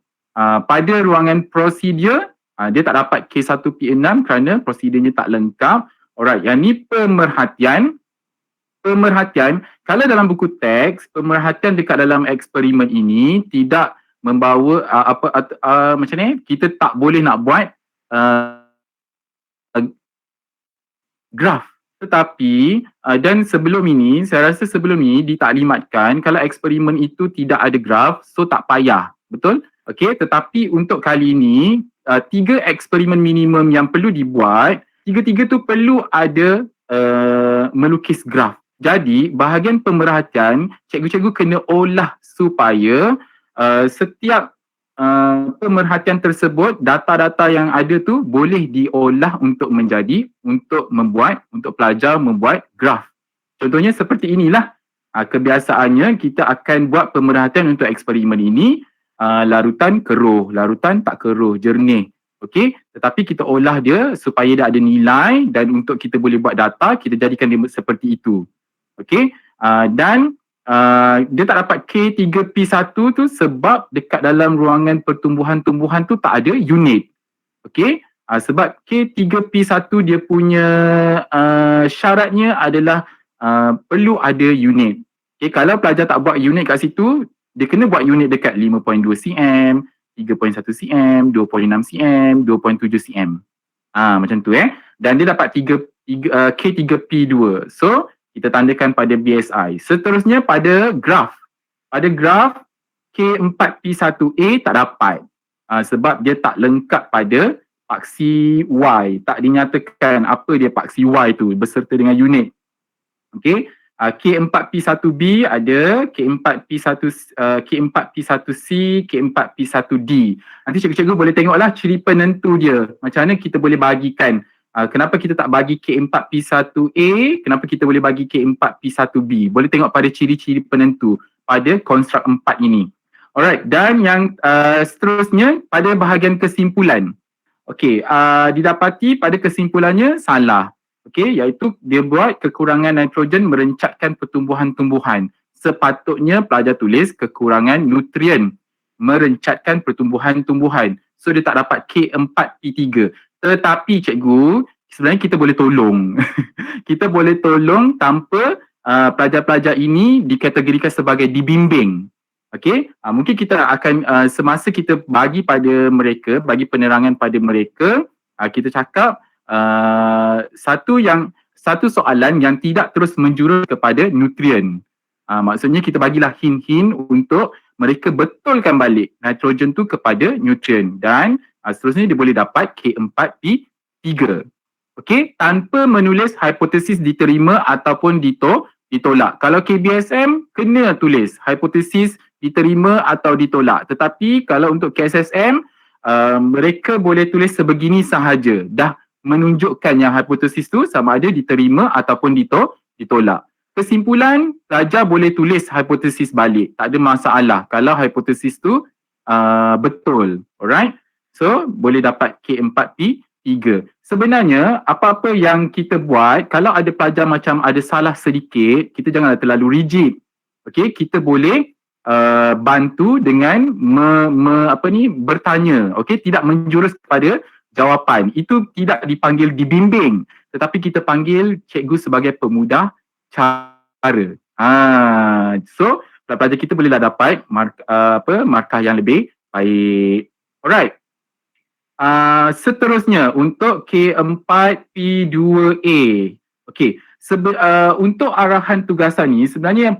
pada ruangan prosedur, dia tak dapat K1 P6 kerana prosedurnya tak lengkap. Alright, yang ni pemerhatian, kalau dalam buku teks, pemerhatian dekat dalam eksperimen ini tidak membawa macam ni, kita tak boleh nak buat graf. Tetapi dan sebelum ini, saya rasa sebelum ini ditaklimatkan kalau eksperimen itu tidak ada graf, so tak payah. Betul? Okey, tetapi untuk kali ini 3 eksperimen minimum yang perlu dibuat, tiga-tiga tu perlu ada melukis graf. Jadi bahagian pemerhatian, cikgu-cikgu kena olah supaya setiap pemerhatian tersebut, data-data yang ada tu boleh diolah untuk pelajar membuat graf. Contohnya seperti inilah. Kebiasaannya kita akan buat pemerhatian untuk eksperimen ini, larutan keruh, larutan tak keruh, jernih. Okey, tetapi kita olah dia supaya dia ada nilai dan untuk kita boleh buat data, kita jadikan dia seperti itu. Okey, dan dia tak dapat K3P1 tu sebab dekat dalam ruangan pertumbuhan-tumbuhan tu tak ada unit. Okey, sebab K3P1 dia punya syaratnya adalah perlu ada unit. Okey, kalau pelajar tak buat unit kat situ, dia kena buat unit dekat 5.2 cm, 3.1 cm, 2.6 cm, 2.7 cm. Macam tu Dan dia dapat K3P2. So, kita tandakan pada BSI. Seterusnya pada graf. Pada graf, K4P1A tak dapat. Sebab dia tak lengkap pada paksi Y. Tak dinyatakan apa dia paksi Y tu beserta dengan unit. Okey. K4P1B ada, K4P1C, K4P1D. Nanti cikgu-cikgu boleh tengoklah ciri penentu dia. Macam mana kita boleh bagikan. Kenapa kita tak bagi K4P1A, kenapa kita boleh bagi K4P1B. Boleh tengok pada ciri-ciri penentu pada konstruk 4 ini. Alright, dan yang seterusnya pada bahagian kesimpulan. Okey, didapati pada kesimpulannya salah. Okey, iaitu dia buat kekurangan nitrogen merencatkan pertumbuhan-tumbuhan. Sepatutnya pelajar tulis kekurangan nutrien merencatkan pertumbuhan-tumbuhan. So dia tak dapat K4P3. Tetapi cikgu, sebenarnya kita boleh tolong. Kita boleh tolong tanpa pelajar-pelajar ini dikategorikan sebagai dibimbing. Okey, mungkin kita akan semasa kita bagi pada mereka, bagi penerangan pada mereka, kita cakap satu soalan yang tidak terus menjurus kepada nutrien. Maksudnya kita bagilah hint-hint untuk mereka betulkan balik nitrogen tu kepada nutrien dan seterusnya dia boleh dapat K4P3. Okey, tanpa menulis hipotesis diterima ataupun ditolak. Kalau KBSM kena tulis hipotesis diterima atau ditolak. Tetapi kalau untuk KSSM mereka boleh tulis sebegini sahaja. Dah menunjukkan yang hipotesis tu sama ada diterima ataupun ditolak. Kesimpulan, pelajar boleh tulis hipotesis balik. Tak ada masalah kalau hipotesis tu betul. Alright? So, boleh dapat K4P3. Sebenarnya, apa-apa yang kita buat, kalau ada pelajar macam ada salah sedikit, kita janganlah terlalu rigid. Okay, kita boleh bantu dengan bertanya. Okay, tidak menjurus kepada jawapan. Itu tidak dipanggil dibimbing, tetapi kita panggil cikgu sebagai pemudah cara. So, pelajar kita bolehlah dapat markah yang lebih baik. Alright. Seterusnya untuk K4P2A. Okey, untuk arahan tugasan ni sebenarnya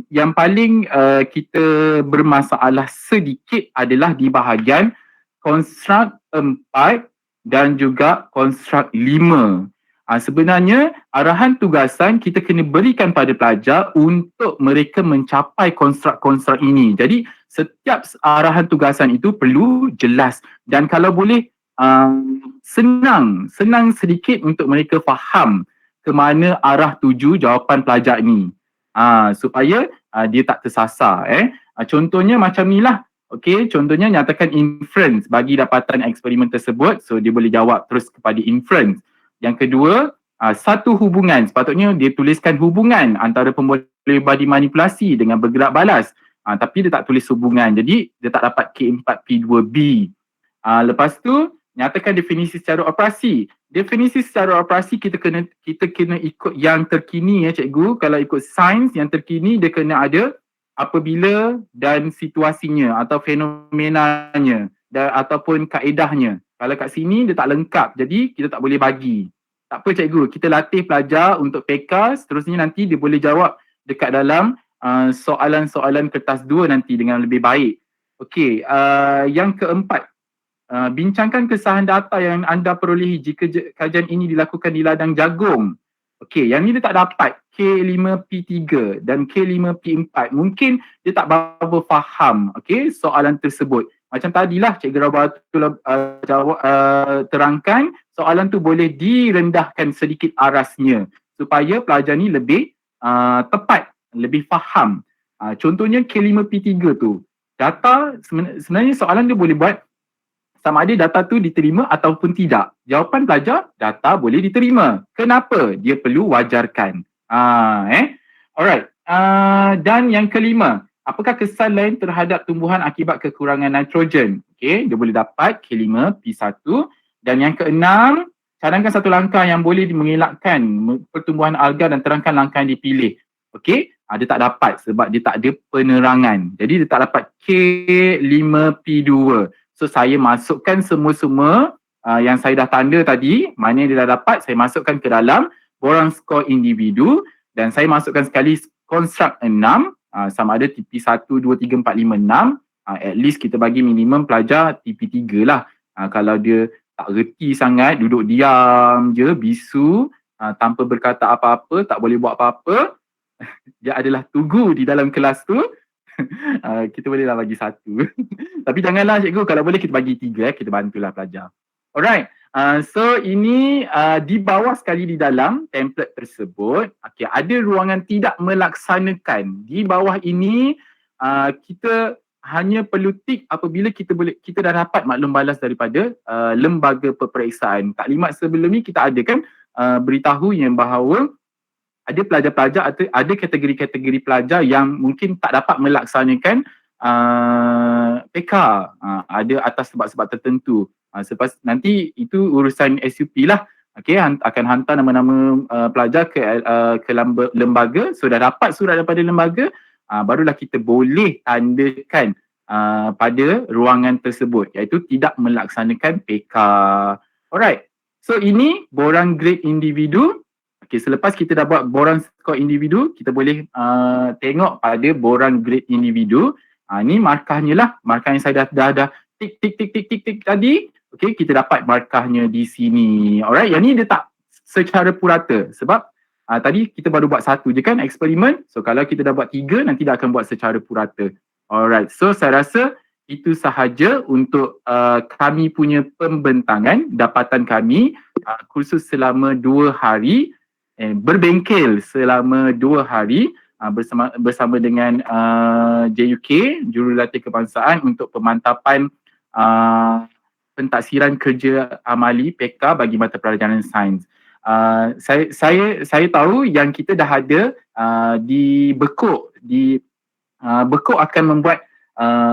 yang paling kita bermasalah sedikit adalah di bahagian konstruk 4 dan juga konstruk 5. Sebenarnya arahan tugasan kita kena berikan pada pelajar untuk mereka mencapai konstruk-konstruk ini. Jadi setiap arahan tugasan itu perlu jelas dan kalau boleh senang sedikit untuk mereka faham ke mana arah tuju jawapan pelajar ini. Supaya dia tak tersasar. Contohnya macam ni lah. Okey, contohnya nyatakan inference bagi dapatan eksperimen tersebut. So dia boleh jawab terus kepada inference. Yang kedua, satu hubungan. Sepatutnya dia tuliskan hubungan antara pemboleh badi manipulasi dengan bergerak balas. Tapi dia tak tulis hubungan. Jadi dia tak dapat K4P2B. Lepas tu, nyatakan definisi secara operasi. Definisi secara operasi kita kena ikut yang terkini cikgu. Kalau ikut sains yang terkini dia kena ada apabila dan situasinya atau fenomenanya ataupun kaedahnya. Kalau kat sini dia tak lengkap, jadi kita tak boleh bagi. Tak apa cikgu, kita latih pelajar untuk PK, seterusnya nanti dia boleh jawab dekat dalam soalan-soalan kertas 2 nanti dengan lebih baik. Okey, yang keempat, bincangkan kesahihan data yang anda perolehi jika kajian ini dilakukan di ladang jagung. Okey, yang ni dia tak dapat K5P3 dan K5P4. Mungkin dia tak berapa faham soalan tersebut. Macam tadilah Cikgu Rabatul terangkan, soalan tu boleh direndahkan sedikit arasnya supaya pelajar ni lebih tepat, lebih faham. Contohnya K5P3 tu, data sebenarnya soalan dia boleh buat sama ada data tu diterima ataupun tidak. Jawapan pelajar, data boleh diterima. Kenapa? Dia perlu wajarkan. Alright. Dan yang kelima, apakah kesan lain terhadap tumbuhan akibat kekurangan nitrogen? Okey, dia boleh dapat K5P1. Dan yang keenam, cadangkan satu langkah yang boleh mengelakkan pertumbuhan alga dan terangkan langkah yang dipilih. Okey, dia tak dapat sebab dia tak ada penerangan. Jadi dia tak dapat K5P2. So saya masukkan semua-semua yang saya dah tanda tadi, mana yang dia dah dapat, saya masukkan ke dalam borang skor individu dan saya masukkan sekali konstruk 6, sama ada TP1, 2, 3, 4, 5, 6. At least kita bagi minimum pelajar TP3 lah. Kalau dia tak reti sangat, duduk diam je, bisu, tanpa berkata apa-apa, tak boleh buat apa-apa, dia adalah tugu di dalam kelas tu, kita bolehlah bagi 1. Tapi janganlah cikgu, kalau boleh kita bagi 3, kita bantulah pelajar. Alright, so ini di bawah sekali di dalam template tersebut, ada ruangan tidak melaksanakan. Di bawah ini kita hanya perlu tik apabila kita dah dapat maklum balas daripada lembaga peperiksaan. Taklimat sebelum ni kita ada kan beritahu yang bahawa ada pelajar-pelajar atau ada kategori-kategori pelajar yang mungkin tak dapat melaksanakan PK, ada atas sebab-sebab tertentu. Selepas nanti itu urusan SUP lah. Akan hantar nama-nama pelajar ke lembaga. So dah dapat surat daripada lembaga, barulah kita boleh tandakan pada ruangan tersebut, iaitu tidak melaksanakan PK. Alright, so ini borang grade individu. Selepas kita dah buat borang skor individu, kita boleh tengok pada borang grade individu. Ni markahnya lah, markah yang saya dah tik tadi. Kita dapat markahnya di sini. Alright, yang ni dia tak secara purata sebab tadi kita baru buat 1 je kan eksperimen. So kalau kita dah buat 3, nanti dah akan buat secara purata. Alright, so saya rasa itu sahaja untuk kami punya pembentangan dapatan kami kursus selama 2 hari. Berbengkel selama 2 hari bersama dengan JUK, Jurulatih Kebangsaan, untuk pemantapan pentaksiran kerja amali PK bagi mata pelajaran sains. Saya tahu yang kita dah ada di Bekuk. Bekuk akan membuat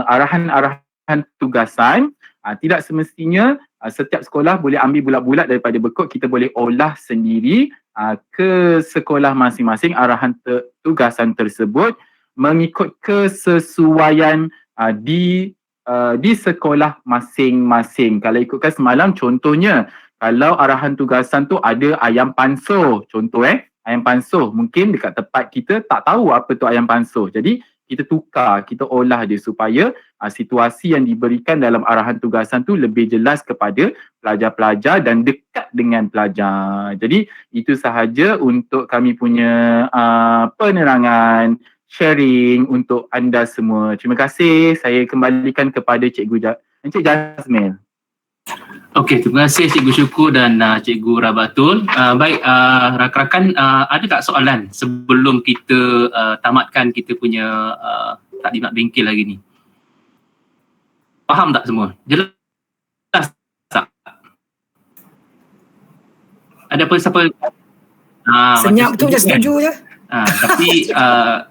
arahan-arahan tugasan. Tidak semestinya setiap sekolah boleh ambil bulat-bulat daripada Bekuk. Kita boleh olah sendiri ke sekolah masing-masing arahan tugasan tersebut mengikut kesesuaian di sekolah masing-masing. Kalau ikutkan semalam, contohnya kalau arahan tugasan tu ada ayam pansuh, contoh ayam pansuh, mungkin dekat tempat kita tak tahu apa tu ayam pansuh. Jadi kita tukar, kita olah dia supaya situasi yang diberikan dalam arahan tugasan tu lebih jelas kepada pelajar-pelajar dan dekat dengan pelajar. Jadi itu sahaja untuk kami punya penerangan, sharing untuk anda semua. Terima kasih. Saya kembalikan kepada Encik Jasmine. Okey, terima kasih Cikgu Syukur dan Cikgu Rabatul. Baik, rakan-rakan, ada tak soalan sebelum kita tamatkan kita punya taklimat bengkel hari ni? Faham tak semua? Jelas tak? Ada apa siapa? Senyap tu je, setuju je. Tapi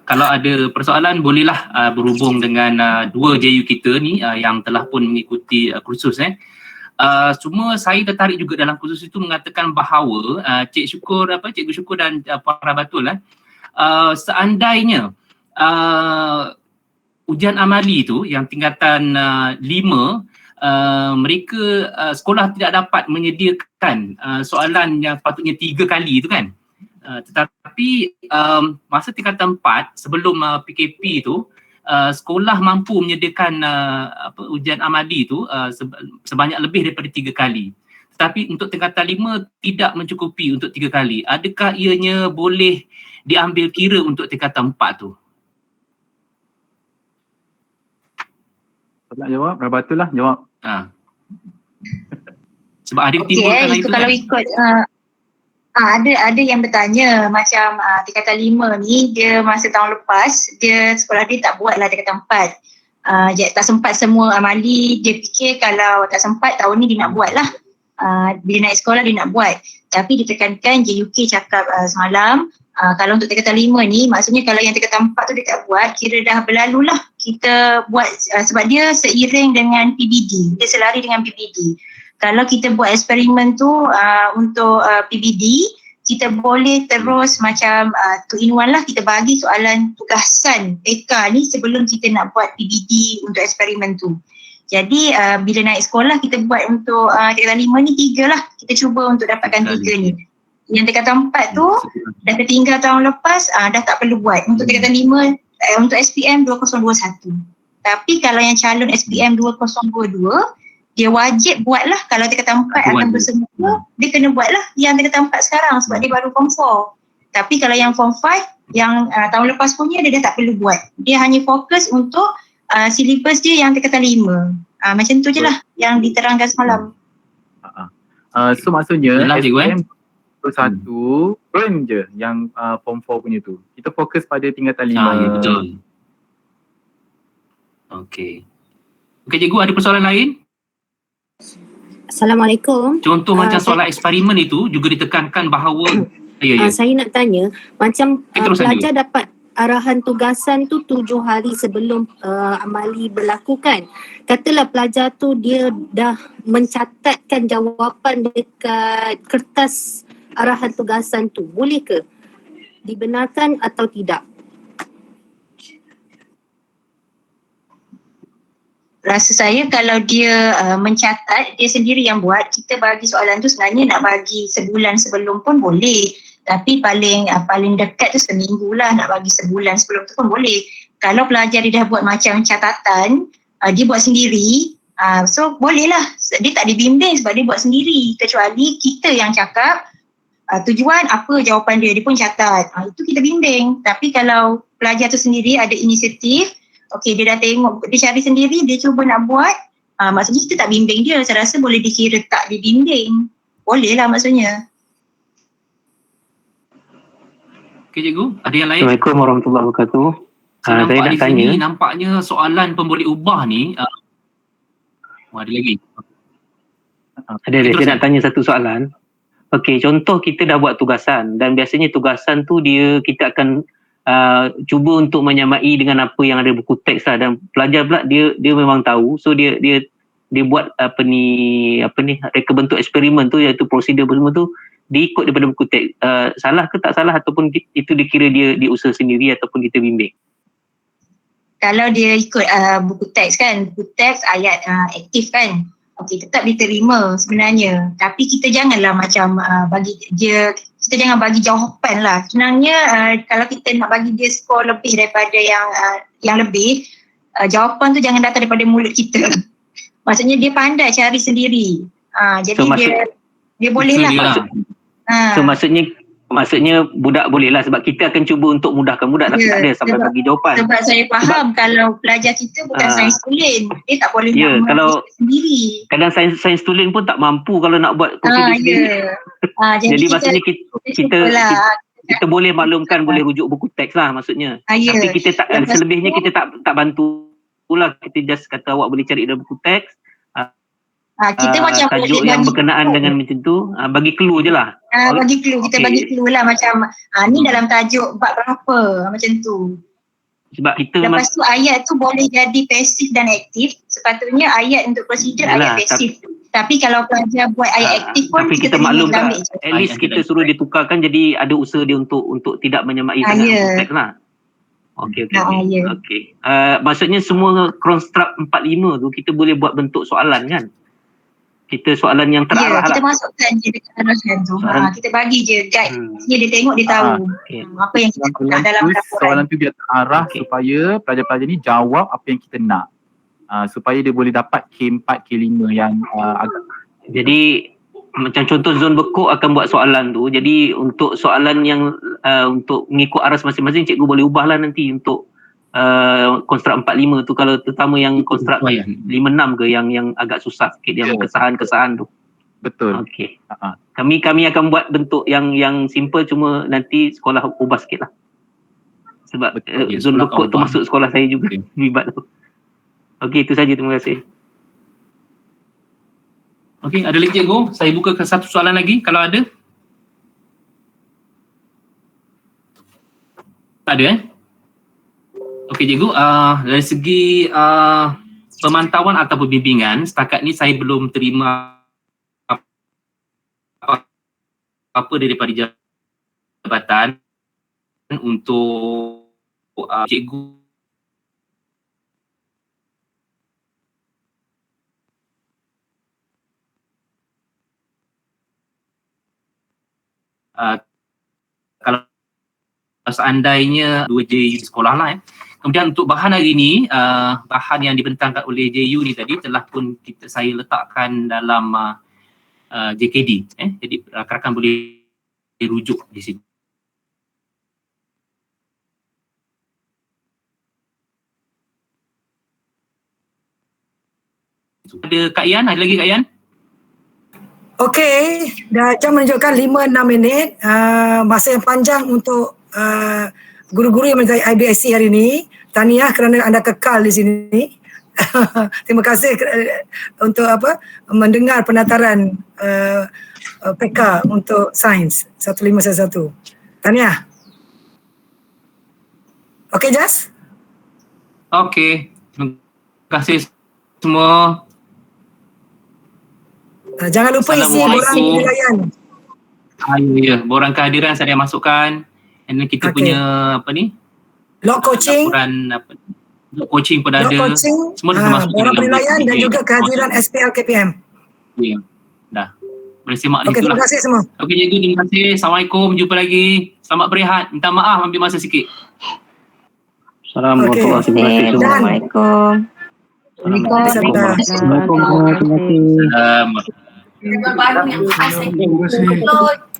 kalau ada persoalan bolehlah berhubung dengan dua JU kita ni yang telah pun mengikuti kursus. Cuma saya tertarik juga dalam kursus itu mengatakan bahawa Cikgu Syukur dan Puan Rabatul seandainya ujian amali tu yang tingkatan 5 mereka sekolah tidak dapat menyediakan soalan yang sepatutnya 3 kali tu kan. Tetapi masa tingkatan 4 sebelum PKP tu sekolah mampu menyediakan ujian amali tu sebanyak lebih daripada 3 kali. Tetapi untuk tingkatan 5 tidak mencukupi untuk 3 kali. Adakah ianya boleh diambil kira untuk tingkatan 4 tu? Nak jawab? Rabatul lah jawab. Sebab ada timbulkan itu kalau kan? ikut ada yang bertanya macam tingkatan 5 ni dia masa tahun lepas dia sekolah dia tak buat lah tingkatan 4. Tak sempat semua amali, dia fikir kalau tak sempat tahun ni dia nak buat lah. Bila naik sekolah dia nak buat. Tapi ditekankan JUK cakap semalam kalau untuk tingkatan 5 ni maksudnya kalau yang tingkatan 4 tu dia tak buat, kira dah berlalu lah kita buat sebab dia seiring dengan PBD, dia selari dengan PBD. Kalau kita buat eksperimen tu untuk PBD, kita boleh terus macam 2-in-1 lah, kita bagi soalan tugasan TK ni sebelum kita nak buat PBD untuk eksperimen tu. Jadi bila naik sekolah kita buat untuk tingkatan 5 ni 3 lah, kita cuba untuk dapatkan 3 ni. Yang tingkatan 4 tu dah tertinggal tahun lepas, dah tak perlu buat. Untuk tingkatan 5, untuk SPM 2021. Tapi kalau yang calon SPM 2022, dia wajib buat lah. Kalau tingkatan 4 akan bersemula, dia kena buat lah yang tingkatan 4 sekarang sebab dia baru form 4. Tapi kalau yang form 5, yang tahun lepas punya dia dah tak perlu buat. Dia hanya fokus untuk silibus dia yang tingkatan 5. Macam tu je lah yang diterangkan semalam. So maksudnya SPM 21 burn je yang form 4 punya tu. Kita fokus pada tingkatan 5. Ya, betul. Okey, cikgu ada persoalan lain? Assalamualaikum. Contoh macam soalan eksperimen itu juga ditekankan bahawa saya nak tanya macam pelajar dulu. dapat arahan tugasan tu 7 hari sebelum amali berlaku kan. Katalah pelajar tu dia dah mencatatkan jawapan dekat kertas arahan tugasan tu. Boleh ke dibenarkan atau tidak? Rasa saya kalau dia mencatat, dia sendiri yang buat, kita bagi soalan tu sebenarnya nak bagi sebulan sebelum pun boleh. Tapi paling dekat tu seminggu lah, nak bagi sebulan sebelum tu pun boleh. Kalau pelajar dia dah buat macam catatan, dia buat sendiri, so boleh lah. Dia tak dibimbing sebab dia buat sendiri. Kecuali kita yang cakap tujuan apa jawapan dia pun catat. Itu kita bimbing. Tapi kalau pelajar tu sendiri ada inisiatif, okey dia dah tengok, dia cari sendiri, dia cuba nak buat, maksudnya kita tak bimbing dia. Saya rasa boleh dikira tak dibimbing. Boleh lah maksudnya. Okey cikgu, ada yang lain? Assalamualaikum warahmatullahi wabarakatuh. Saya nak tanya. Nampaknya soalan pemboleh ubah ni, ada lagi? Ada, saya nak tanya satu soalan. Okey, contoh kita dah buat tugasan dan biasanya tugasan tu kita akan cuba untuk menyamai dengan apa yang ada buku teks lah, dan pelajar pula dia memang tahu, so dia buat reka bentuk eksperimen tu, iaitu prosedur semua tu diikut daripada buku teks. Salah ke tak salah, ataupun itu dikira dia usaha sendiri ataupun kita bimbing? Kalau dia ikut buku teks kan, buku teks ayat aktif kan, okey tetap diterima sebenarnya. Tapi kita janganlah macam bagi dia kita jangan bagi jawapan lah. Senangnya kalau kita nak bagi dia skor lebih daripada yang lebih, jawapan tu jangan datang daripada mulut kita. Maksudnya dia pandai cari sendiri. Jadi So, dia boleh lah. So maksudnya budak boleh lah, sebab kita akan cuba untuk mudahkan budak, tapi tak ada sampai bagi jawapan. Sebab saya faham kalau pelajar kita bukan sains tulen, dia tak boleh nak kalau sendiri. Kadang sains tulen pun tak mampu kalau nak buat prosedur sendiri. Jadi maksudnya kita boleh maklumkan, boleh rujuk buku teks lah maksudnya. Tapi kita tak, selebihnya kita tak bantu pula. Kita just kata awak boleh cari dalam buku teks. Kita macam tajuk yang berkenaan dengan macam tu, bagi clue je lah. Bagi clue, kita bagi clue lah macam ni dalam tajuk bab berapa, macam tu. Sebab kita lepas tu ayat tu boleh jadi pasif dan aktif. Sepatutnya ayat untuk prosedur ayat pasif. Tapi kalau pelajar buat ayat aktif pun tapi kita maklumkan, at least kita suruh ditukarkan, jadi ada usaha dia untuk tidak menyamai sangat konteks lah. Okey. Maksudnya semua construct 45 tu kita boleh buat bentuk soalan kan? Kita soalan yang terarah kita lah. masukkan je dekat arahan tu. Kita bagi je guide. Dia tengok, dia tahu apa yang kita nak dalam laporan. Soalan tu dia terarah supaya pelajar-pelajar ni jawab apa yang kita nak. Supaya dia boleh dapat K4, K5 yang agak. Jadi macam contoh zon bekuk akan buat soalan tu. Jadi untuk soalan yang untuk mengikut aras masing-masing, cikgu boleh ubah lah nanti untuk konstruk 45 tu, kalau terutama yang konstruk 5-6 ke yang agak susah sikit, yang kesahan-kesahan tu. Betul. Okey. Kami akan buat bentuk yang simple, cuma nanti sekolah ubah sikit lah. Sebab zon bekuk tu masuk sekolah saya juga. Libat tu. Okey, itu saja, terima kasih. Okey, ada lagi cikgu? Saya buka ke satu soalan lagi kalau ada. Tak ada Okey cikgu, dari segi pemantauan atau bimbingan, setakat ni saya belum terima apa daripada jabatan untuk cikgu kalau seandainya 2 JU di sekolah lah Kemudian untuk bahan hari ini, bahan yang dibentangkan oleh JU ni tadi telah pun saya letakkan dalam JKD. Jadi rakan-rakan boleh rujuk di sini. Ada Kak Ian, ada lagi Kak Ian? Okey, dah jam menunjukkan 5-6 minit. Masa yang panjang untuk guru-guru yang menyertai IBSC hari ini. Tahniah kerana anda kekal di sini. Terima kasih untuk mendengar penataran PK untuk sains 1511. Tahniah. Okey Jas? Okey. Terima kasih semua. Jangan lupa isi borang kehadiran. Ya, borang kehadiran saya masukkan. And then kita punya log coaching. Log coaching pun ada. Coaching, semua dah masuk. Borang penilaian dan juga kehadiran SPL KPM. Ya, dah. Boleh simak Okey, terima kasih semua. Okey cikgu, terima kasih. Assalamualaikum, jumpa lagi. Selamat berehat. Minta maaf ambil masa sikit. Assalamualaikum. Assalamualaikum. Assalamualaikum. Terima kasih.